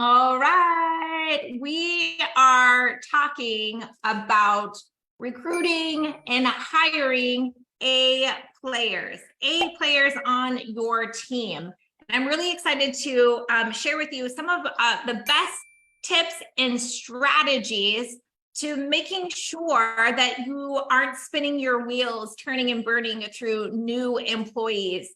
All right, we are talking about recruiting and hiring A players on your team. And I'm really excited to share with you some of the best tips and strategies to making sure that you aren't spinning your wheels, turning and burning through new employees.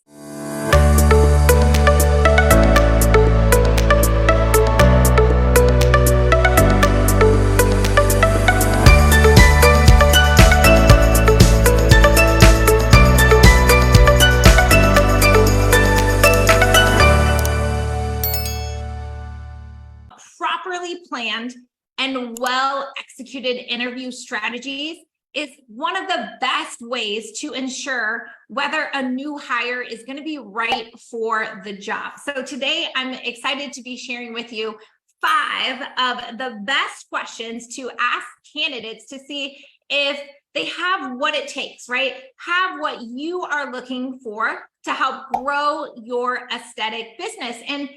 Properly planned and well executed interview strategies is one of the best ways to ensure whether a new hire is going to be right for the job. So today I'm excited to be sharing with you 5 of the best questions to ask candidates to see if they have what it takes, right? Have what you are looking for to help grow your aesthetic business. And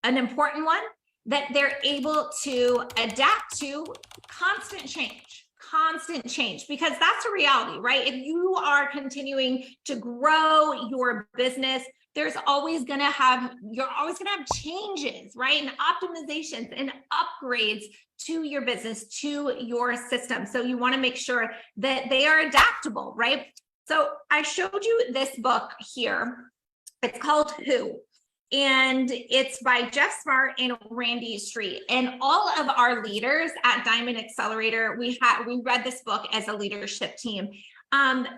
an important one, that they're able to adapt to constant change, because that's a reality, right? If you are continuing to grow your business, you're always going to have changes, right? And optimizations and upgrades to your business, to your system. So you want to make sure that they are adaptable, right? So I showed you this book here. It's called Who? And it's by Jeff Smart and Randy Street. And all of our leaders at Diamond Accelerator, we read this book as a leadership team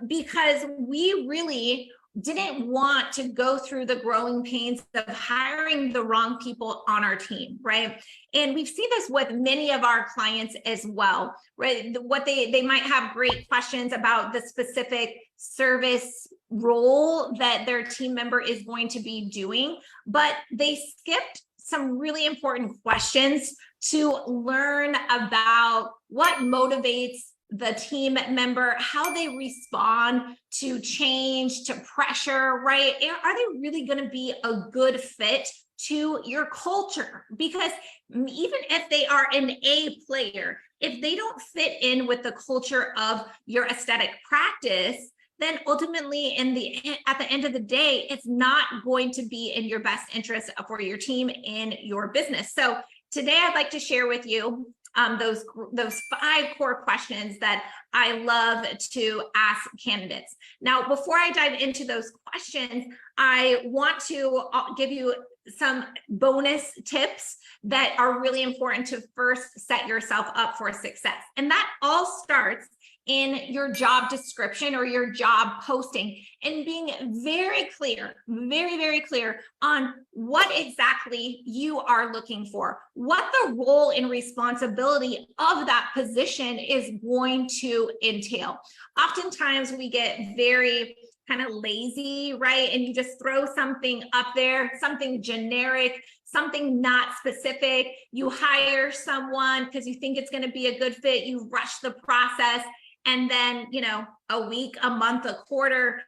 because we really didn't want to go through the growing pains of hiring the wrong people on our team, right? And we've seen this with many of our clients as well, right? What they might have great questions about the specific service role that their team member is going to be doing, but they skipped some really important questions to learn about what motivates the team member, how they respond to change, to pressure, right? Are they really going to be a good fit to your culture? Because even if they are an A player, if they don't fit in with the culture of your aesthetic practice, then ultimately at the end of the day, it's not going to be in your best interest for your team and your business. So today I'd like to share with you those 5 core questions that I love to ask candidates. Now, before I dive into those questions, I want to give you some bonus tips that are really important to first set yourself up for success. And that all starts in your job description or your job posting, and being very clear, very clear on what exactly you are looking for, what the role and responsibility of that position is going to entail. Oftentimes we get very kind of lazy, right? And you just throw something up there, something generic, something not specific. You hire someone because you think it's going to be a good fit. You rush the process. And then, a week, a month, a quarter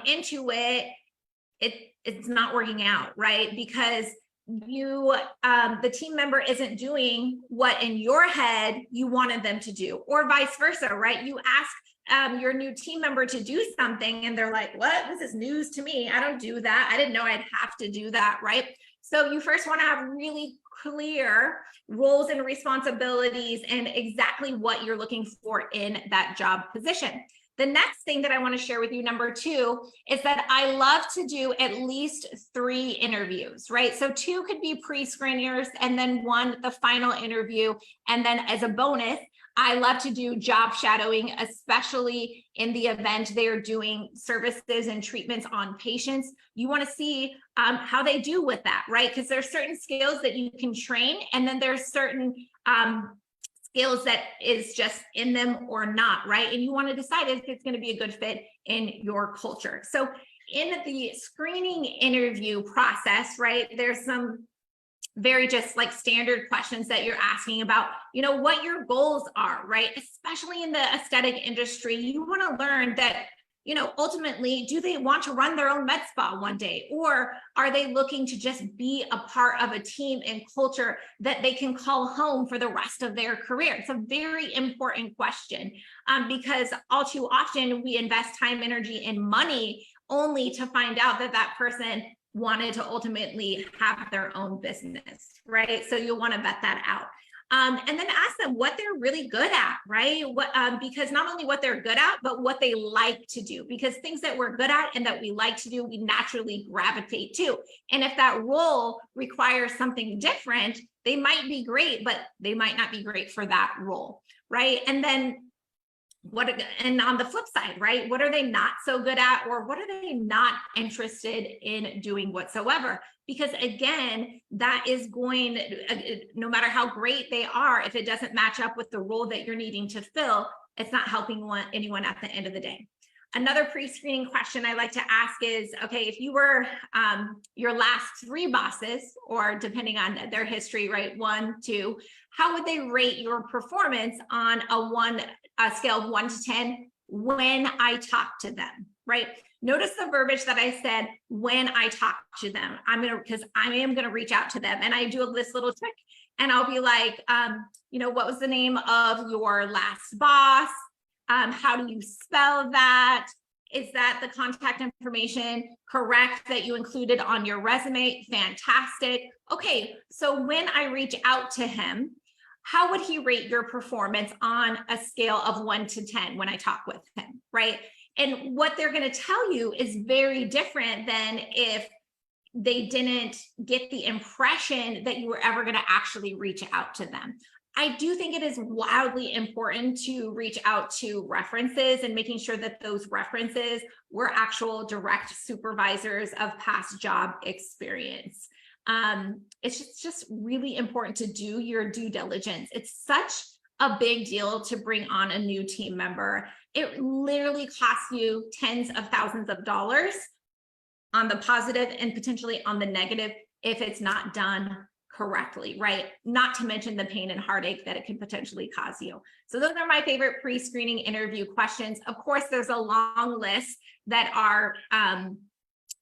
into it's not working out, right? Because the team member isn't doing what in your head you wanted them to do, or vice versa, right? You ask your new team member to do something and they're like, what? This is news to me. I don't do that. I didn't know I'd have to do that, right? So you first want to have really clear roles and responsibilities and exactly what you're looking for in that job position. The next thing that I want to share with you, number 2, is that I love to do at least 3 interviews, right? So 2 could be pre-screeners and then 1, the final interview. And then as a bonus, I love to do job shadowing, especially in the event they are doing services and treatments on patients. You want to see how they do with that, right? Because there's certain skills that you can train, and then there's certain skills that is just in them or not, right? And you want to decide if it's going to be a good fit in your culture. So in the screening interview process, right, there's some very just like standard questions that you're asking about, what your goals are, right? Especially in the aesthetic industry, you want to learn that ultimately, do they want to run their own med spa one day? Or are they looking to just be a part of a team and culture that they can call home for the rest of their career? It's a very important question, because all too often we invest time, energy, and money only to find out that that person wanted to ultimately have their own business, right? So you'll want to vet that out. And then ask them what they're really good at, right? Because not only what they're good at, but what they like to do. Because things that we're good at and that we like to do, we naturally gravitate to. And if that role requires something different, they might be great, but they might not be great for that role, right? And then and on the flip side, right? What are they not so good at, or what are they not interested in doing whatsoever? Because again, that is going, no matter how great they are, if it doesn't match up with the role that you're needing to fill, it's not helping anyone at the end of the day. Another pre-screening question I like to ask is, okay, if you were your last 3 bosses, or depending on their history, right, 1, 2, how would they rate your performance on a scale of 1 to 10 when I talk to them, right? Notice the verbiage that I said, when I talk to them. Because I am gonna reach out to them, and I do this little trick, and I'll be like, what was the name of your last boss? How do you spell that? Is that the contact information correct that you included on your resume? Fantastic. Okay, so when I reach out to him, how would he rate your performance on a scale of 1 to 10 when I talk with him, right? And what they're going to tell you is very different than if they didn't get the impression that you were ever going to actually reach out to them. I do think it is wildly important to reach out to references and making sure that those references were actual direct supervisors of past job experience. It's just really important to do your due diligence. It's such a big deal to bring on a new team member. It literally costs you tens of thousands of dollars on the positive and potentially on the negative if it's not done correctly, right? Not to mention the pain and heartache that it can potentially cause you. So those are my favorite pre-screening interview questions. Of course, there's a long list that are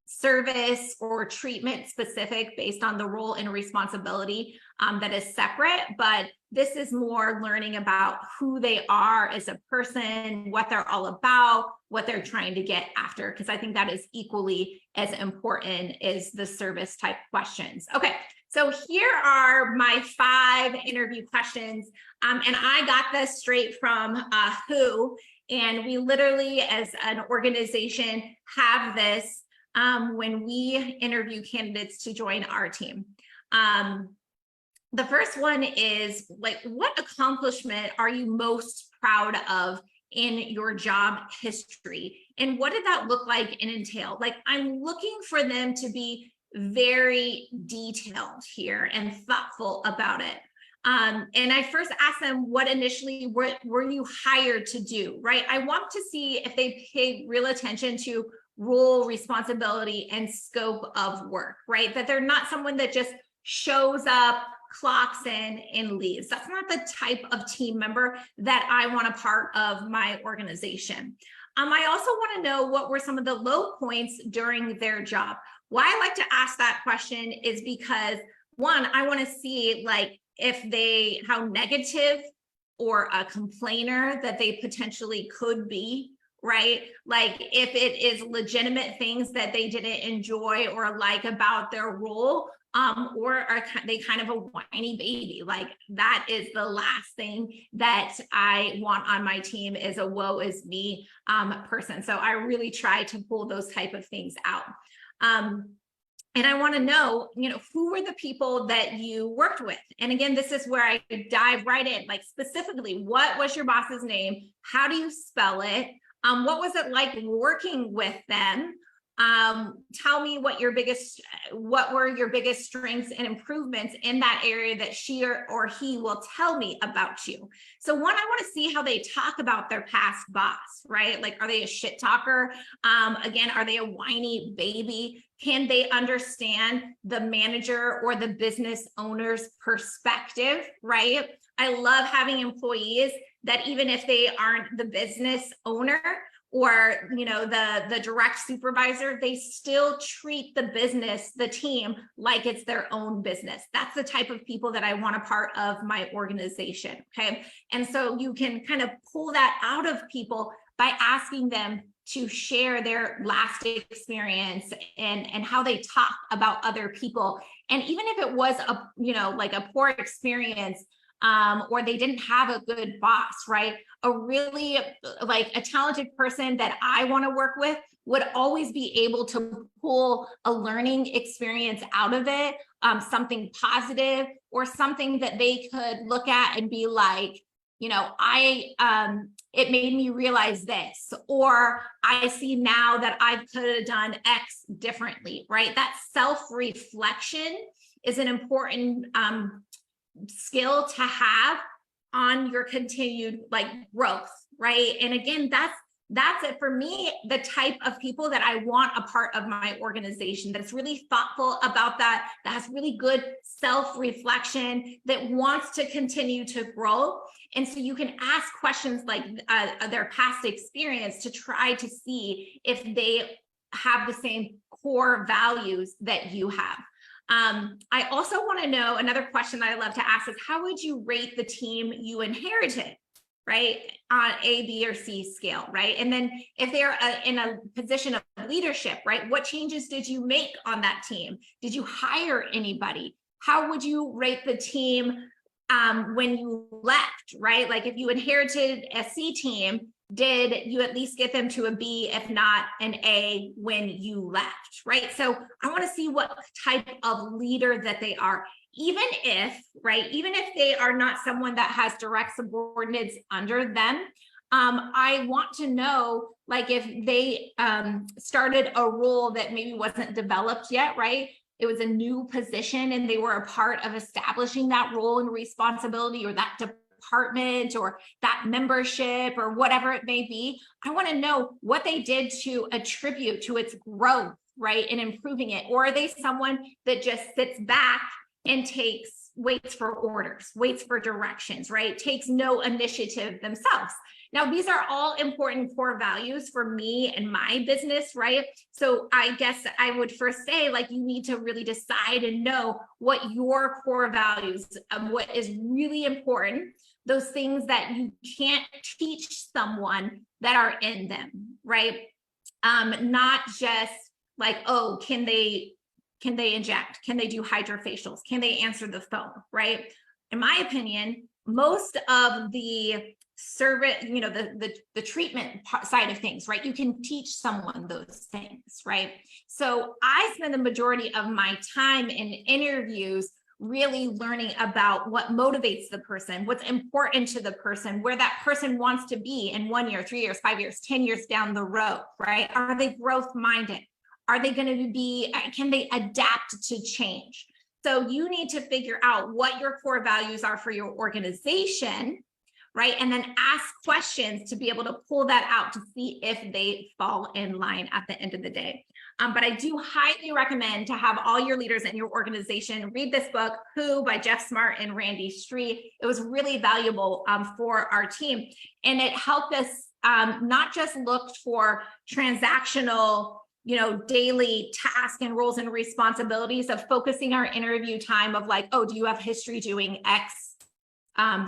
service or treatment specific based on the role and responsibility that is separate, but this is more learning about who they are as a person, what they're all about, what they're trying to get after, because I think that is equally as important as the service type questions. Okay, so here are my 5 interview questions, and I got this straight from WHO, and we literally as an organization have this when we interview candidates to join our team. The first one is, like, what accomplishment are you most proud of in your job history? And what did that look like and entail? Like, I'm looking for them to be very detailed here and thoughtful about it. And I first asked them, what initially were you hired to do, right? I want to see if they paid real attention to role, responsibility, and scope of work, right? That they're not someone that just shows up, clocks in, and leaves. That's not the type of team member that I want a part of my organization. I also want to know what were some of the low points during their job. Why I like to ask that question is because, one, I want to see, like, how negative or a complainer that they potentially could be, right? Like, if it is legitimate things that they didn't enjoy or like about their role, or are they kind of a whiny baby? Like, that is the last thing that I want on my team, is a woe is me person. So I really try to pull those type of things out. And I want to know, who were the people that you worked with? And again, this is where I dive right in, like, specifically, what was your boss's name? How do you spell it? What was it like working with them? Tell me what were your biggest strengths and improvements in that area that she or he will tell me about you. So one, I want to see how they talk about their past boss, right? Like, are they a shit talker? Again, are they a whiny baby? Can they understand the manager or the business owner's perspective, right? I love having employees that, even if they aren't the business owner, or, the direct supervisor, they still treat the business, the team, like it's their own business. That's the type of people that I want a part of my organization. Okay. And so you can kind of pull that out of people by asking them to share their last experience and how they talk about other people. And even if it was like a poor experience, or they didn't have a good boss, right? A really a talented person that I want to work with would always be able to pull a learning experience out of it, something positive, or something that they could look at and be like, it made me realize this, or I see now that I could have done X differently, right? That self-reflection is an important skill to have on your continued growth, right? And again, that's it for me, the type of people that I want a part of my organization, that's really thoughtful about that has really good self-reflection, that wants to continue to grow. And so you can ask questions like their past experience to try to see if they have the same core values that you have. I also want to know, another question that I love to ask is, how would you rate the team you inherited, right? On A, B, or C scale, right? And then if they're in a position of leadership, right? What changes did you make on that team? Did you hire anybody? How would you rate the team when you left, right? Like if you inherited a C team, did you at least get them to a B, if not an A, when you left, right? So I want to see what type of leader that they are, even if they are not someone that has direct subordinates under them. I want to know, if they started a role that maybe wasn't developed yet, right? It was a new position and they were a part of establishing that role and responsibility, or that department, or that membership, or whatever it may be. I want to know what they did to attribute to its growth, right, and improving it. Or are they someone that just sits back and waits for orders, waits for directions, right? Takes no initiative themselves. Now, these are all important core values for me and my business, right? So I guess I would first say, you need to really decide and know what your core values, what is really important, those things that you can't teach someone that are in them, right? Not just can they inject? Can they do hydrofacials? Can they answer the phone, right? In my opinion, most of the service, the treatment side of things, right? You can teach someone those things, right? So I spend the majority of my time in interviews really learning about what motivates the person, what's important to the person, where that person wants to be in 1 year, 3 years, 5 years, 10 years down the road, right? Are they growth minded? Are they going to be, can they adapt to change? So you need to figure out what your core values are for your organization, right? And then ask questions to be able to pull that out to see if they fall in line at the end of the day. But I do highly recommend to have all your leaders in your organization read this book, Who, by Jeff Smart and Randy Stree. It was really valuable for our team. And it helped us not just look for transactional, daily tasks and roles and responsibilities of focusing our interview time of do you have history doing X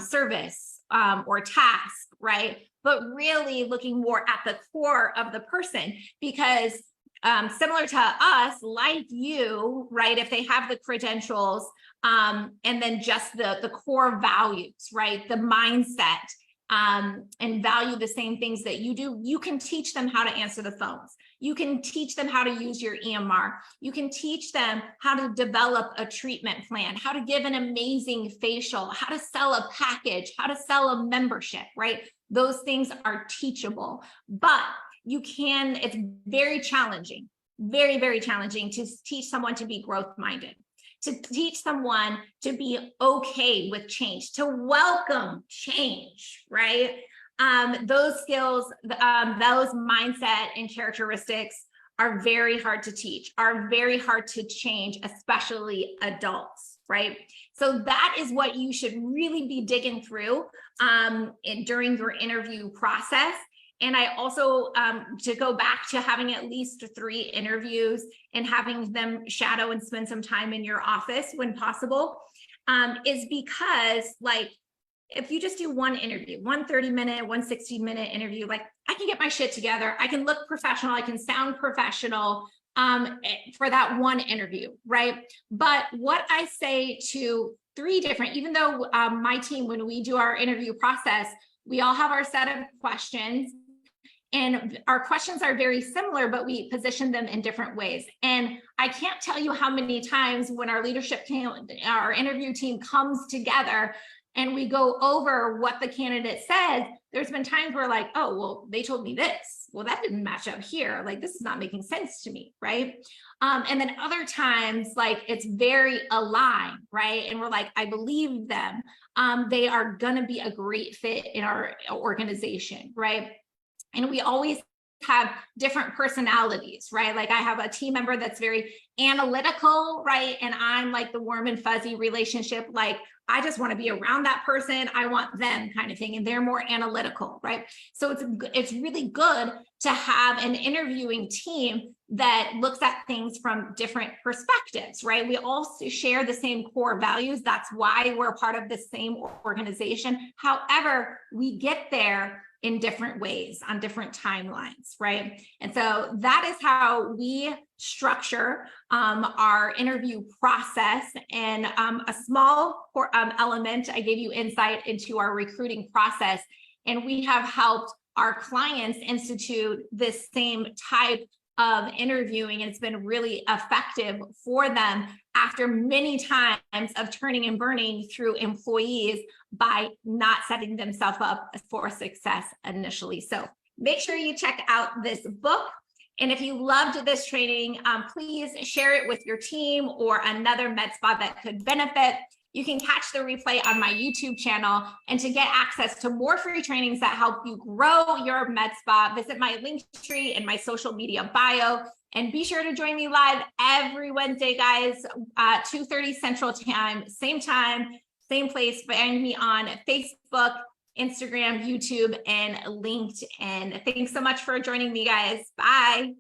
service or task, right? But really looking more at the core of the person, because similar to us, like you, right? If they have the credentials and then just the core values, right? The mindset and value the same things that you do, you can teach them how to answer the phones. You can teach them how to use your EMR. You can teach them how to develop a treatment plan, how to give an amazing facial, how to sell a package, how to sell a membership, right? Those things are teachable, but it's very challenging, very, very challenging to teach someone to be growth minded, to teach someone to be okay with change, to welcome change, right? Those skills, those mindset and characteristics are very hard to teach, are very hard to change, especially adults, right? So that is what you should really be digging through during your interview process. And I also, to go back to having at least 3 interviews and having them shadow and spend some time in your office when possible, is because, like, if you just do one interview, one 30-minute, one 60-minute interview, like, I can get my shit together. I can look professional. I can sound professional for that one interview, right? But what I say to 3 different, even though my team, when we do our interview process, we all have our set of questions, and our questions are very similar, but we position them in different ways. And I can't tell you how many times when our leadership team, our interview team comes together and we go over what the candidate said, there's been times where, like, oh, well, they told me this. Well, that didn't match up here. Like, this is not making sense to me, right? And then other times, like, it's very aligned, right? And we're like, I believe them. They are gonna be a great fit in our organization, right? And we always have different personalities, right? Like, I have a team member that's very analytical, right? And I'm like the warm and fuzzy relationship, like, I just want to be around that person. I want them, kind of thing. And they're more analytical, right? So it's really good to have an interviewing team that looks at things from different perspectives, right? We all share the same core values. That's why we're part of the same organization. However, we get there in different ways on different timelines, right? And so that is how we structure our interview process. And a small element, I gave you insight into our recruiting process, and we have helped our clients institute this same type of interviewing, and it's been really effective for them after many times of turning and burning through employees by not setting themselves up for success initially. So make sure you check out this book. And if you loved this training, please share it with your team or another med spa that could benefit. You can catch the replay on my YouTube channel. And to get access to more free trainings that help you grow your med spa, visit my link tree in my social media bio. And be sure to join me live every Wednesday, guys, 2:30 Central Time, same place. Find me on Facebook, Instagram, YouTube, and LinkedIn. Thanks so much for joining me, guys. Bye.